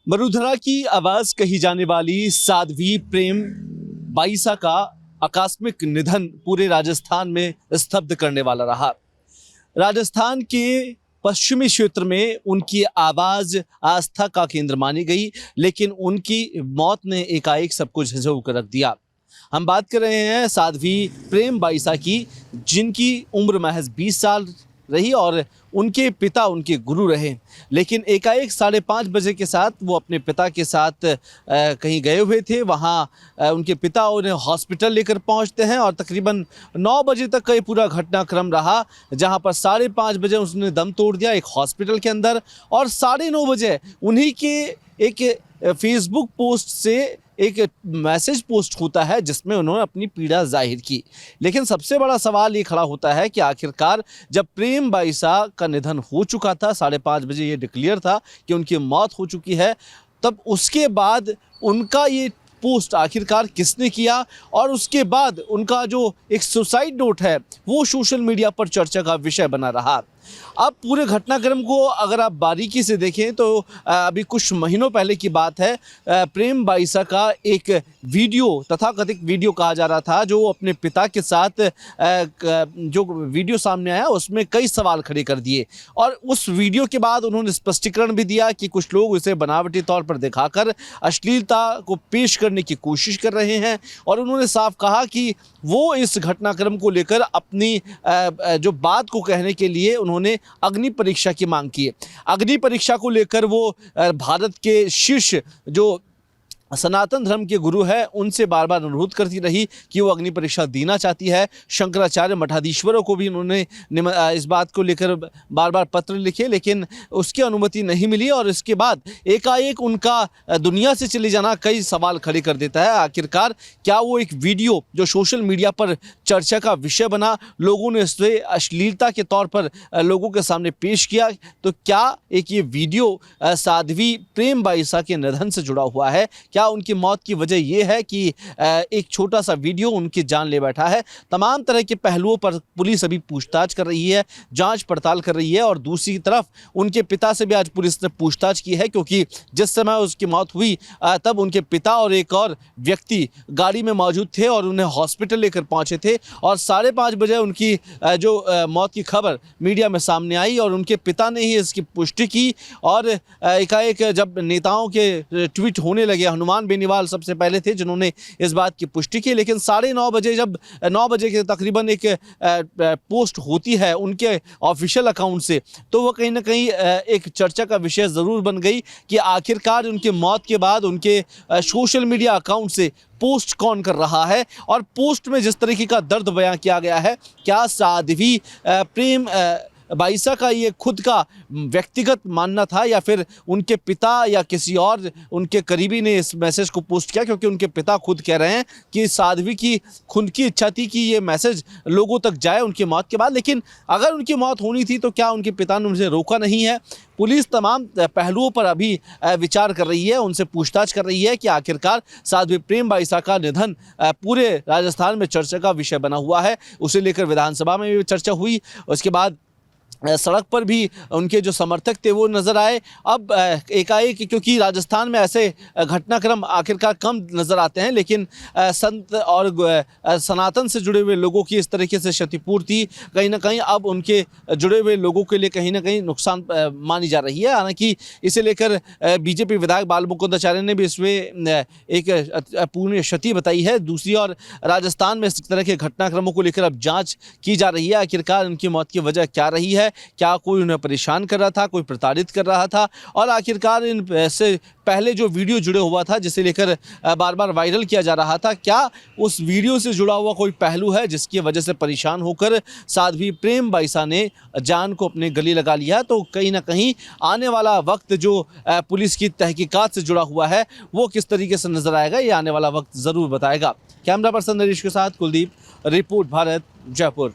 वसुंधरा की आवाज कही जाने वाली साध्वी प्रेम बाईसा का आकस्मिक निधन पूरे राजस्थान में स्तब्ध करने वाला रहा। राजस्थान के पश्चिमी क्षेत्र में उनकी आवाज आस्था का केंद्र मानी गई, लेकिन उनकी मौत ने एकाएक सब कुछ झंझोड़ कर रख दिया। हम बात कर रहे हैं साध्वी प्रेम बाईसा की, जिनकी उम्र महज 20 साल रही और उनके पिता उनके गुरु रहे। लेकिन एकाएक 5:30 बजे के साथ वो अपने पिता के साथ कहीं गए हुए थे। वहाँ उनके पिता उन्हें हॉस्पिटल लेकर पहुंचते हैं और तकरीबन 9 बजे तक का ये पूरा घटनाक्रम रहा, जहां पर 5:30 बजे उसने दम तोड़ दिया एक हॉस्पिटल के अंदर और 9:30 बजे उन्हीं के एक फेसबुक पोस्ट से एक मैसेज पोस्ट होता है जिसमें उन्होंने अपनी पीड़ा जाहिर की। लेकिन सबसे बड़ा सवाल ये खड़ा होता है कि आखिरकार जब प्रेम बाईसा का निधन हो चुका था, 5:30 बजे ये डिक्लेयर था कि उनकी मौत हो चुकी है, तब उसके बाद उनका ये पोस्ट आखिरकार किसने किया और उसके बाद उनका जो एक सुसाइड नोट है वो सोशल मीडिया पर चर्चा का विषय बना रहा। अब पूरे घटनाक्रम को अगर आप बारीकी से देखें तो अभी कुछ महीनों पहले की बात है। प्रेम बाईसा का एक वीडियो, तथाकथित वीडियो कहा जा रहा था, जो अपने पिता के साथ जो वीडियो सामने आया उसमें कई सवाल खड़े कर दिए और उस वीडियो के बाद उन्होंने स्पष्टीकरण भी दिया कि कुछ लोग इसे बनावटी तौर पर दिखाकर अश्लीलता को पेश करने की कोशिश कर रहे हैं। और उन्होंने साफ कहा कि वो इस घटनाक्रम को लेकर अपनी जो बात को कहने के लिए उन्होंने अग्नि परीक्षा की मांग की है। अग्नि परीक्षा को लेकर वो भारत के शीर्ष जो सनातन धर्म के गुरु है उनसे बार बार अनुरोध करती रही कि वो अग्नि परीक्षा देना चाहती है। शंकराचार्य मठाधीश्वरों को भी उन्होंने इस बात को लेकर बार बार पत्र लिखे, लेकिन उसकी अनुमति नहीं मिली और इसके बाद एकाएक उनका दुनिया से चले जाना कई सवाल खड़े कर देता है। आखिरकार क्या वो एक वीडियो जो सोशल मीडिया पर चर्चा का विषय बना, लोगों ने इसे अश्लीलता के तौर पर लोगों के सामने पेश किया, तो क्या एक ये वीडियो साध्वी प्रेम बाईसा के निधन से जुड़ा हुआ है? क्या उनकी मौत की वजह यह है कि एक छोटा सा वीडियो उनकी जान ले बैठा है? तमाम तरह के पहलुओं पर पुलिस अभी पूछताछ कर रही है, जांच पड़ताल कर रही है। और दूसरी तरफ उनके पिता से भी आज पुलिस ने पूछताछ की है, क्योंकि जिस समय उसकी मौत हुई तब उनके पिता और एक और व्यक्ति गाड़ी में मौजूद थे और उन्हें हॉस्पिटल लेकर पहुंचे थे और 5:30 बजे उनकी जो मौत की खबर मीडिया में सामने आई और उनके पिता ने ही इसकी पुष्टि की। और एकाएक जब नेताओं के ट्वीट होने लगे, हनुमान बेनीवाल सबसे पहले थे जिन्होंने इस बात की पुष्टि की, लेकिन 9:30 बजे जब 9 बजे के तकरीबन एक पोस्ट होती है उनके ऑफिशियल अकाउंट से, तो वो कहीं ना कहीं एक चर्चा का विषय ज़रूर बन गई कि आखिरकार उनके मौत के बाद उनके सोशल मीडिया अकाउंट से पोस्ट कौन कर रहा है। और पोस्ट में जिस तरीके का दर्द बयां किया गया है, क्या साध्वी प्रेम बाईसा का ये खुद का व्यक्तिगत मानना था या फिर उनके पिता या किसी और उनके करीबी ने इस मैसेज को पोस्ट किया? क्योंकि उनके पिता खुद कह रहे हैं कि साध्वी की खुद की इच्छा थी कि ये मैसेज लोगों तक जाए उनकी मौत के बाद, लेकिन अगर उनकी मौत होनी थी तो क्या उनके पिता ने उनसे रोका नहीं है? पुलिस तमाम पहलुओं पर अभी विचार कर रही है, उनसे पूछताछ कर रही है कि आखिरकार साध्वी प्रेम बाईसा का निधन पूरे राजस्थान में चर्चा का विषय बना हुआ है। उसे लेकर विधानसभा में भी चर्चा हुई, उसके बाद सड़क पर भी उनके जो समर्थक थे वो नज़र आए। अब एकाएक, क्योंकि राजस्थान में ऐसे घटनाक्रम आखिरकार कम नज़र आते हैं, लेकिन संत और सनातन से जुड़े हुए लोगों की इस तरीके से क्षतिपूर्ति कहीं ना कहीं अब उनके जुड़े हुए लोगों के लिए कहीं ना कहीं नुकसान मानी जा रही है। हालांकि इसे लेकर बीजेपी विधायक बाल मुकुंद आचार्य ने भी इसमें एक पूर्ण क्षति बताई है। दूसरी ओर राजस्थान में इस तरह के घटनाक्रमों को लेकर अब जाँच की जा रही है, आखिरकार उनकी मौत की वजह क्या रही है। क्या कोई उन्हें परेशान कर रहा था, कोई प्रताड़ित कर रहा था, और आखिरकार इन से पहले जो वीडियो जुड़े हुआ था जिसे लेकर बार बार वायरल किया जा रहा था, क्या उस वीडियो से जुड़ा हुआ कोई पहलू है जिसकी वजह से परेशान होकर साध्वी प्रेम बाईसा ने जान को अपने गले लगा लिया? तो कहीं ना कहीं आने वाला वक्त जो पुलिस की तहकीकात से जुड़ा हुआ है वो किस तरीके से नजर आएगा, ये आने वाला वक्त ज़रूर बताएगा। कैमरा पर्सन नरेश के साथ कुलदीप, रिपोर्ट भारत, जयपुर।